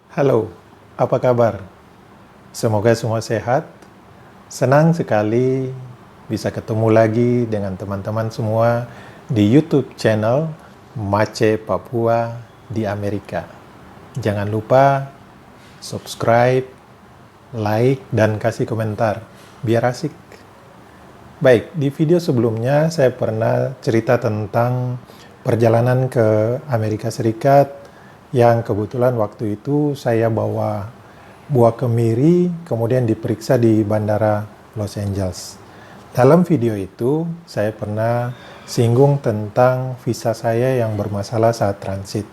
Halo, apa kabar? Semoga semua sehat. Senang sekali bisa ketemu lagi dengan teman-teman semua di YouTube channel Mace Papua di Amerika. Jangan lupa subscribe, like, dan kasih komentar, biar asik. Baik, di video sebelumnya saya pernah cerita tentang perjalanan ke Amerika Serikat yang kebetulan waktu itu saya bawa buah kemiri kemudian diperiksa di Bandara Los Angeles. Dalam video itu saya pernah singgung tentang visa saya yang bermasalah saat transit.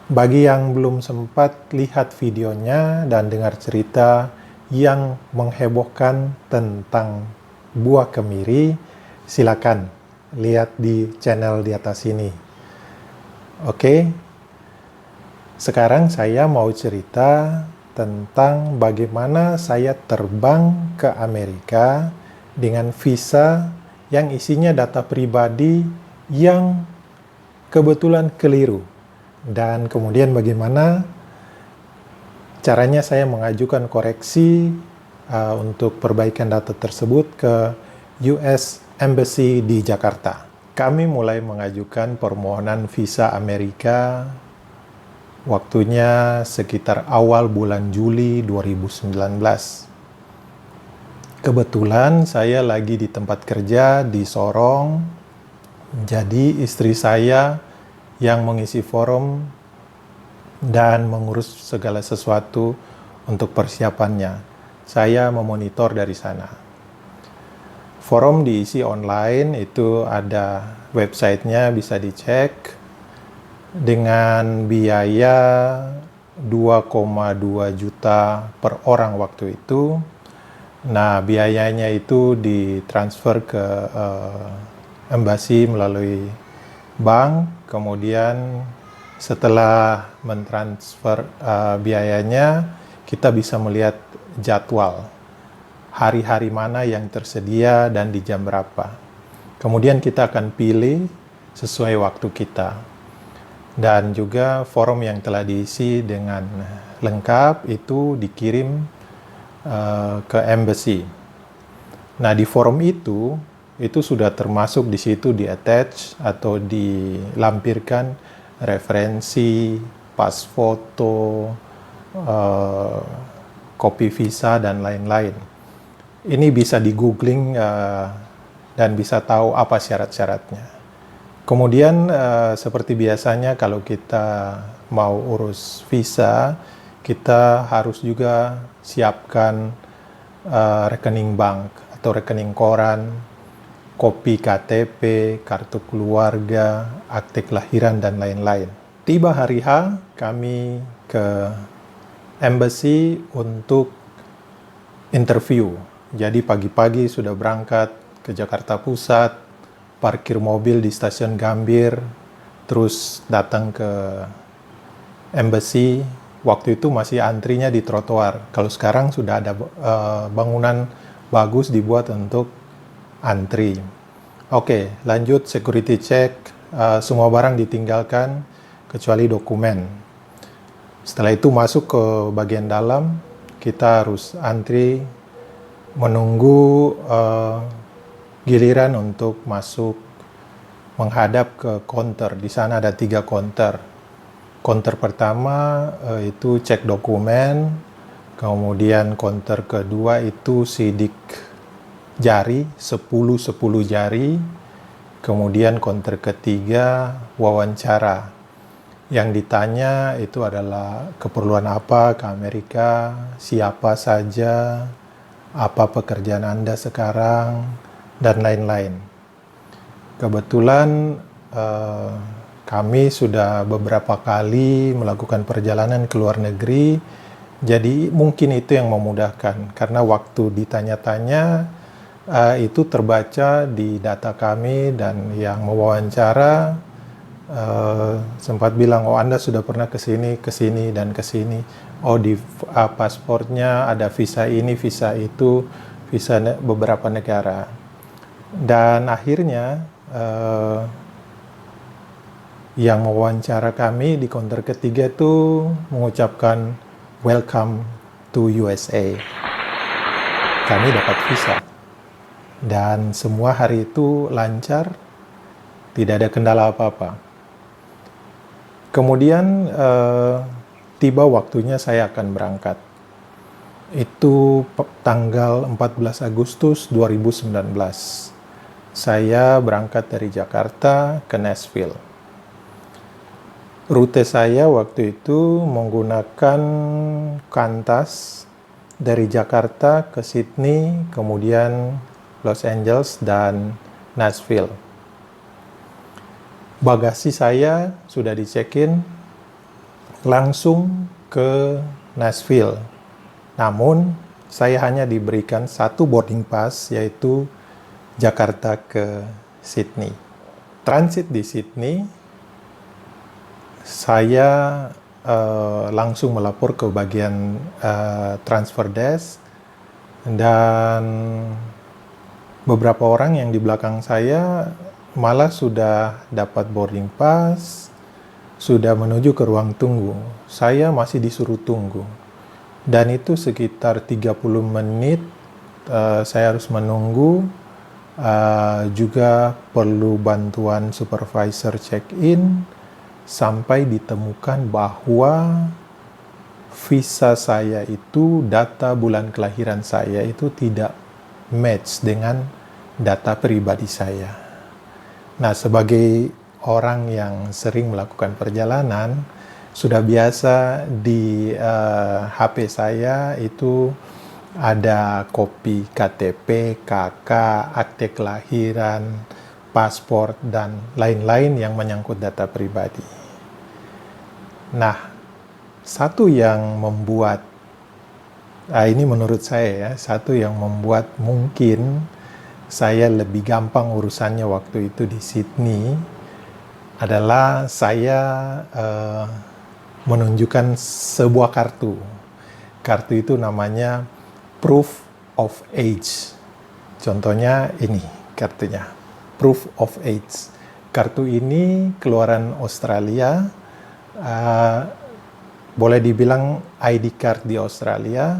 Bagi yang belum sempat lihat videonya dan dengar cerita yang menghebohkan tentang buah kemiri, silakan lihat di channel di atas ini. Oke, sekarang saya mau cerita tentang bagaimana saya terbang ke Amerika dengan visa yang isinya data pribadi yang kebetulan keliru. Dan kemudian bagaimana caranya saya mengajukan koreksi untuk perbaikan data tersebut ke US Embassy di Jakarta. Kami mulai mengajukan permohonan visa Amerika waktunya sekitar awal bulan Juli 2019. Kebetulan saya lagi di tempat kerja di Sorong, jadi istri saya yang mengisi forum dan mengurus segala sesuatu untuk persiapannya. Saya memonitor dari sana. Forum diisi online, itu ada websitenya, bisa dicek dengan biaya 2,2 juta per orang waktu itu. Nah, biayanya itu ditransfer ke embassy melalui bank, kemudian setelah mentransfer biayanya, kita bisa melihat jadwal hari-hari mana yang tersedia dan di jam berapa. Kemudian kita akan pilih sesuai waktu kita. Dan juga form yang telah diisi dengan lengkap itu dikirim ke embassy. Nah, di form itu sudah termasuk di situ di attach atau dilampirkan referensi, pas foto, kopi visa, dan lain-lain. Ini bisa di googling dan bisa tahu apa syarat-syaratnya. Kemudian seperti biasanya kalau kita mau urus visa, kita harus juga siapkan rekening bank atau rekening koran, kopi KTP, kartu keluarga, akte kelahiran, dan lain-lain. Tiba hari H, kami ke embassy untuk interview. Jadi pagi-pagi sudah berangkat ke Jakarta Pusat, parkir mobil di stasiun Gambir, terus datang ke embassy. Waktu itu masih antrinya di trotoar. Kalau sekarang sudah ada bangunan bagus dibuat untuk antri. Oke, lanjut security check. Semua barang ditinggalkan kecuali dokumen. Setelah itu masuk ke bagian dalam, kita harus antri menunggu giliran untuk masuk menghadap ke counter. Di sana ada 3 counter. Counter pertama itu cek dokumen, kemudian counter kedua itu sidik jari, 10 jari, kemudian counter ketiga wawancara. Yang ditanya itu adalah keperluan apa ke Amerika, siapa saja, apa pekerjaan Anda sekarang, dan lain-lain. Kebetulan kami sudah beberapa kali melakukan perjalanan ke luar negeri, jadi mungkin itu yang memudahkan, karena waktu ditanya-tanya itu terbaca di data kami, dan yang mewawancara sempat bilang, oh Anda sudah pernah ke sini, dan ke sini. Oh di paspornya ada visa ini, visa itu, visa beberapa negara. Dan akhirnya Yang mewawancara kami di counter ketiga itu mengucapkan welcome to USA. Kami dapat visa. Dan semua hari itu lancar, tidak ada kendala apa-apa. Kemudian tiba waktunya saya akan berangkat. Itu tanggal 14 Agustus 2019. Saya berangkat dari Jakarta ke Nashville. Rute saya waktu itu menggunakan Qantas dari Jakarta ke Sydney, kemudian Los Angeles dan Nashville. Bagasi saya sudah di-check-in langsung ke Nashville. Namun, saya hanya diberikan satu boarding pass, yaitu Jakarta ke Sydney. Transit di Sydney, saya langsung melapor ke bagian transfer desk, dan beberapa orang yang di belakang saya malah sudah dapat boarding pass, sudah menuju ke ruang tunggu. Saya masih disuruh tunggu. Dan itu sekitar 30 menit saya harus menunggu. Juga perlu bantuan supervisor check-in sampai ditemukan bahwa visa saya itu, data bulan kelahiran saya itu tidak match dengan data pribadi saya. Nah, sebagai orang yang sering melakukan perjalanan, sudah biasa di HP saya itu ada kopi KTP, KK, akte kelahiran, paspor, dan lain-lain yang menyangkut data pribadi. Nah, satu yang membuat, ini menurut saya ya, satu yang membuat mungkin saya lebih gampang urusannya waktu itu di Sydney adalah saya menunjukkan sebuah kartu. Kartu itu namanya Proof of Age. Contohnya ini kartunya, Proof of Age. Kartu ini keluaran Australia, boleh dibilang ID card di Australia.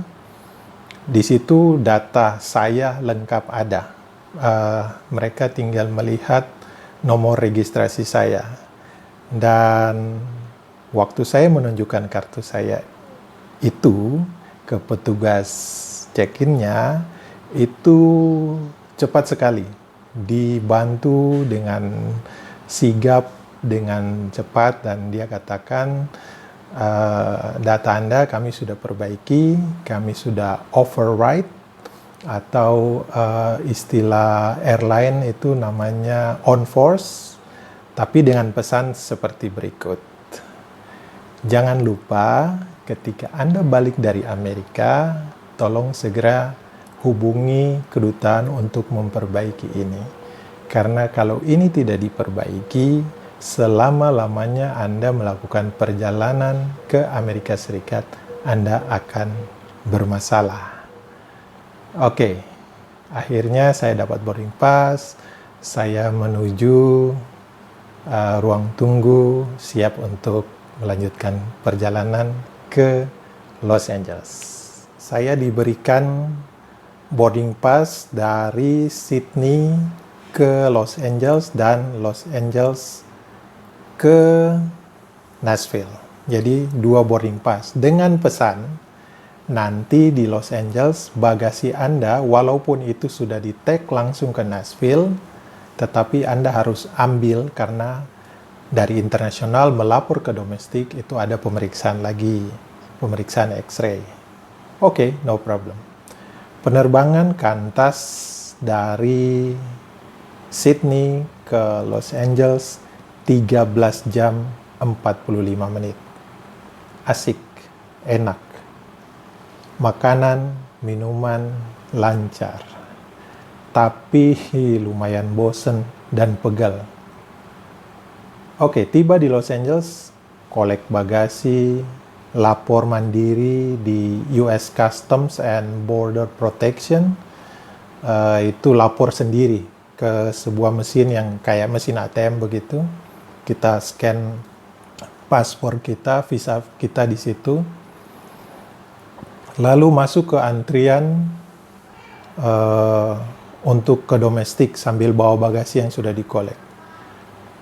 Di situ data saya lengkap ada. Mereka tinggal melihat nomor registrasi saya. Dan waktu saya menunjukkan kartu saya itu ke petugas check-in-nya, itu cepat sekali. Dibantu dengan sigap, dengan cepat, dan dia katakan, data Anda kami sudah perbaiki, kami sudah override, atau istilah airline itu namanya on force, tapi dengan pesan seperti berikut. Jangan lupa ketika Anda balik dari Amerika, tolong segera hubungi kedutaan untuk memperbaiki ini. Karena kalau ini tidak diperbaiki, selama-lamanya Anda melakukan perjalanan ke Amerika Serikat, Anda akan bermasalah. Oke, akhirnya saya dapat boarding pass, saya menuju ruang tunggu, siap untuk melanjutkan perjalanan ke Los Angeles. Saya diberikan boarding pass dari Sydney ke Los Angeles dan Los Angeles ke Nashville. Jadi 2 boarding pass dengan pesan nanti di Los Angeles bagasi Anda walaupun itu sudah di-tag langsung ke Nashville, tetapi Anda harus ambil karena dari internasional melapor ke domestik itu ada pemeriksaan lagi, pemeriksaan X-ray. Oke, no problem. Penerbangan Qantas dari Sydney ke Los Angeles 13 jam 45 menit. Asik, enak. Makanan, minuman, lancar. Tapi lumayan bosen dan pegal. Oke, tiba di Los Angeles, kolek bagasi, lapor mandiri di US Customs and Border Protection. Itu lapor sendiri ke sebuah mesin yang kayak mesin ATM begitu. kita scan paspor kita, visa kita di situ, lalu masuk ke antrian untuk ke domestik sambil bawa bagasi yang sudah dikolek.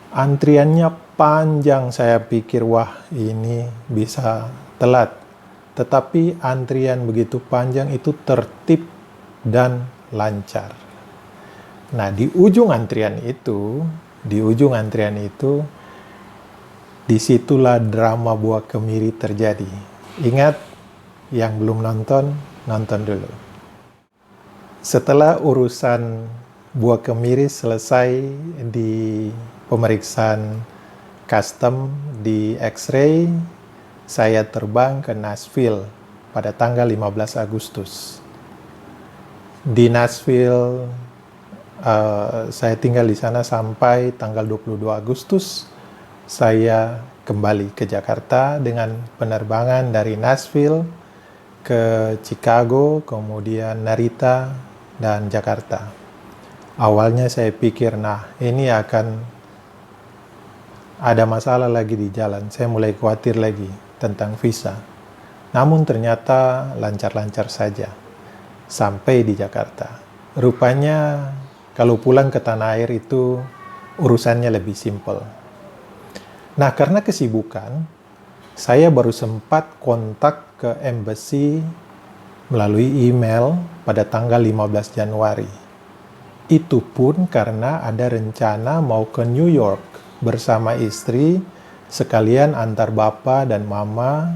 Antriannya panjang, saya pikir wah ini bisa telat. Tetapi antrian begitu panjang itu tertib dan lancar. Nah, di ujung antrian itu, disitulah drama Buah Kemiri terjadi. Ingat, yang belum nonton, nonton dulu. Setelah urusan Buah Kemiri selesai di pemeriksaan custom di X-ray, saya terbang ke Nashville pada tanggal 15 Agustus. Di Nashville, saya tinggal di sana sampai tanggal 22 Agustus. Saya kembali ke Jakarta dengan penerbangan dari Nashville ke Chicago, kemudian Narita, dan Jakarta. Awalnya saya pikir, nah ini akan ada masalah lagi di jalan. Saya mulai khawatir lagi tentang visa. Namun ternyata lancar-lancar saja sampai di Jakarta. Rupanya kalau pulang ke tanah air itu urusannya lebih simpel. Nah, karena kesibukan, saya baru sempat kontak ke embassy melalui email pada tanggal 15 Januari. Itu pun karena ada rencana mau ke New York bersama istri, sekalian antar bapak dan mama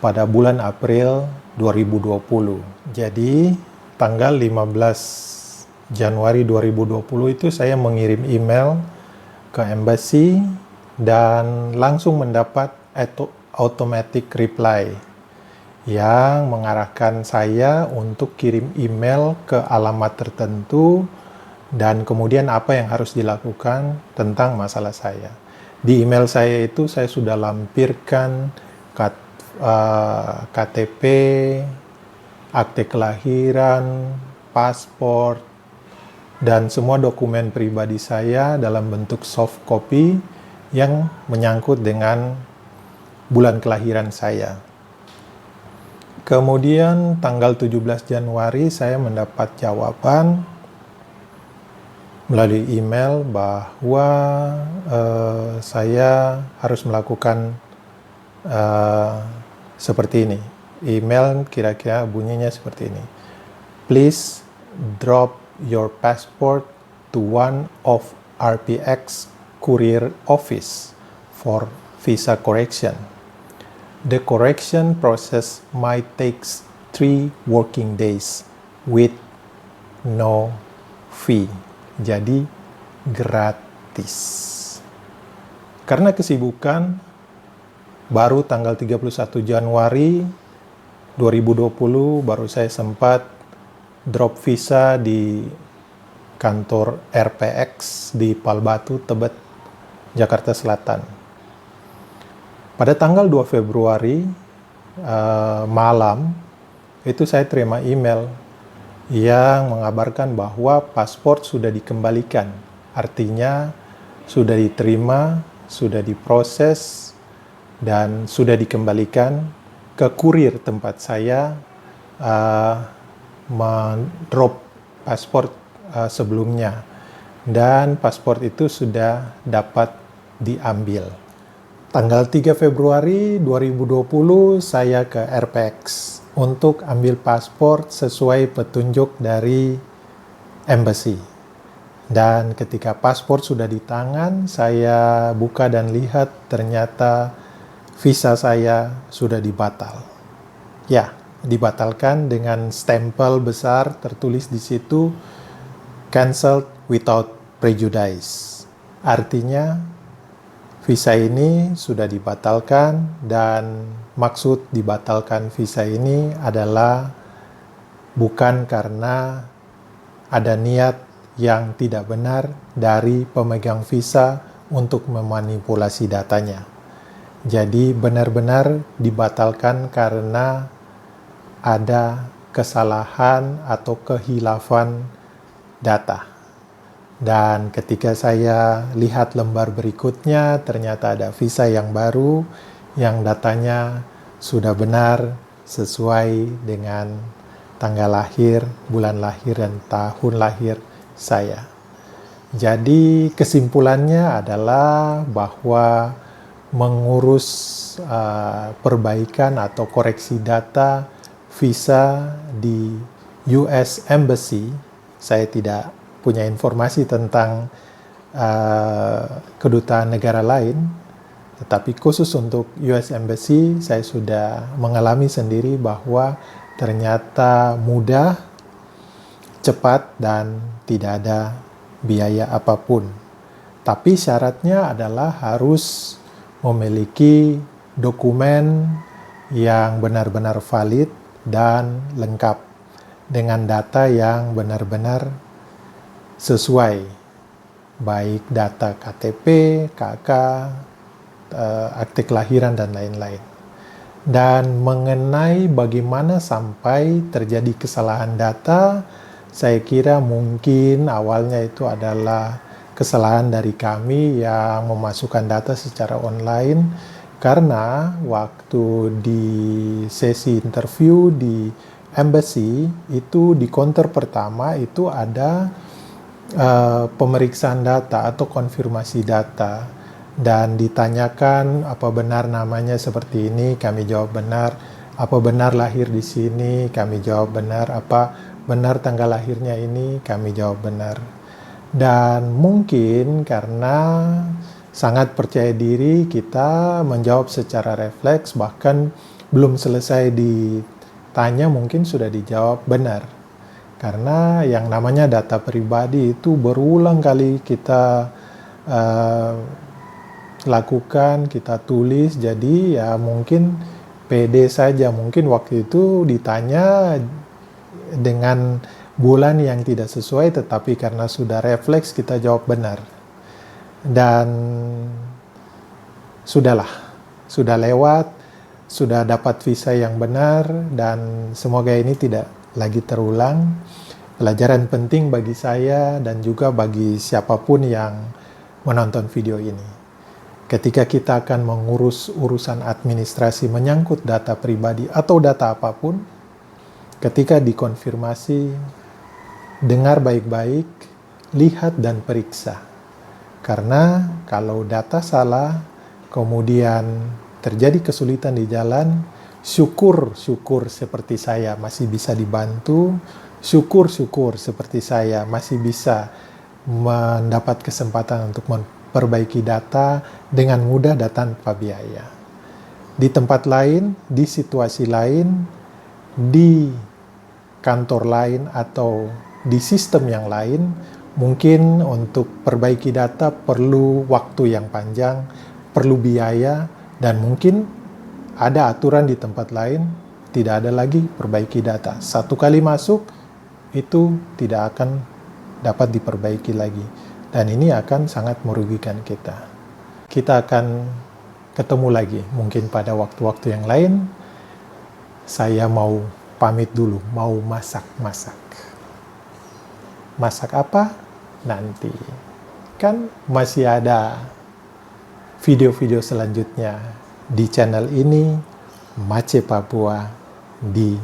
pada bulan April 2020. Jadi, tanggal 15 Januari 2020 itu saya mengirim email ke embassy dan langsung mendapat automatic reply yang mengarahkan saya untuk kirim email ke alamat tertentu dan kemudian apa yang harus dilakukan tentang masalah saya. Di email saya itu saya sudah lampirkan KTP, akte kelahiran, paspor, dan semua dokumen pribadi saya dalam bentuk soft copy yang menyangkut dengan bulan kelahiran saya. Kemudian tanggal 17 Januari saya mendapat jawaban melalui email bahwa saya harus melakukan seperti ini. Email kira-kira bunyinya seperti ini. Please drop your passport to one of RPX courier office for visa correction. The correction process might take 3 working days with no fee. Jadi gratis. Karena kesibukan, baru tanggal 31 Januari 2020 baru saya sempat drop visa di kantor RPX di Palbatu, Tebet, Jakarta Selatan. Pada tanggal 2 Februari malam, itu saya terima email yang mengabarkan bahwa paspor sudah dikembalikan. Artinya sudah diterima, sudah diproses, dan sudah dikembalikan ke kurir tempat saya mendrop paspor sebelumnya. Dan paspor itu sudah dapat diambil. Tanggal 3 Februari 2020 saya ke RPX untuk ambil paspor sesuai petunjuk dari embassy. Dan ketika paspor sudah di tangan, saya buka dan lihat ternyata visa saya sudah dibatal. Ya, dibatalkan dengan stempel besar tertulis di situ cancelled without prejudice. Artinya visa ini sudah dibatalkan dan maksud dibatalkan visa ini adalah bukan karena ada niat yang tidak benar dari pemegang visa untuk memanipulasi datanya. Jadi benar-benar dibatalkan karena ada kesalahan atau kehilafan data. Dan ketika saya lihat lembar berikutnya, ternyata ada visa yang baru, yang datanya sudah benar sesuai dengan tanggal lahir, bulan lahir, dan tahun lahir saya. Jadi kesimpulannya adalah bahwa mengurus perbaikan atau koreksi data visa di US Embassy, saya tidak punya informasi tentang kedutaan negara lain, tetapi khusus untuk US Embassy saya sudah mengalami sendiri bahwa ternyata mudah, cepat, dan tidak ada biaya apapun. Tapi syaratnya adalah harus memiliki dokumen yang benar-benar valid dan lengkap dengan data yang benar-benar sesuai, baik data KTP, KK, akte kelahiran, dan lain-lain. Dan mengenai bagaimana sampai terjadi kesalahan data, saya kira mungkin awalnya itu adalah kesalahan dari kami yang memasukkan data secara online, karena waktu di sesi interview di embassy itu di counter pertama itu ada pemeriksaan data atau konfirmasi data, dan ditanyakan apa benar namanya seperti ini, kami jawab benar. Apa benar lahir di sini, kami jawab benar. Apa benar tanggal lahirnya ini, kami jawab benar. Dan mungkin karena sangat percaya diri, kita menjawab secara refleks, bahkan belum selesai ditanya mungkin sudah dijawab benar. Karena yang namanya data pribadi itu berulang kali kita lakukan, kita tulis, jadi ya mungkin pede saja. Mungkin waktu itu ditanya dengan bulan yang tidak sesuai, tetapi karena sudah refleks kita jawab benar. Dan sudahlah, sudah lewat, sudah dapat visa yang benar, dan semoga ini tidak lagi terulang. Pelajaran penting bagi saya dan juga bagi siapapun yang menonton video ini. Ketika kita akan mengurus urusan administrasi menyangkut data pribadi atau data apapun, ketika dikonfirmasi, dengar baik-baik, lihat dan periksa. Karena kalau data salah, kemudian terjadi kesulitan di jalan, syukur seperti saya masih bisa dibantu, syukur seperti saya masih bisa mendapat kesempatan untuk memperbaiki data dengan mudah dan tanpa biaya. Di tempat lain, di situasi lain, di kantor lain, atau di sistem yang lain, mungkin untuk perbaiki data perlu waktu yang panjang, perlu biaya, dan mungkin ada aturan di tempat lain, tidak ada lagi perbaiki data. Satu kali masuk, itu tidak akan dapat diperbaiki lagi. Dan ini akan sangat merugikan kita. Kita akan ketemu lagi, mungkin pada waktu-waktu yang lain. Saya mau pamit dulu, mau masak-masak. Masak apa? Nanti. Kan masih ada video-video selanjutnya di channel ini, Mace Papua di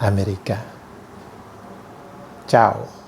Amerika. Ciao.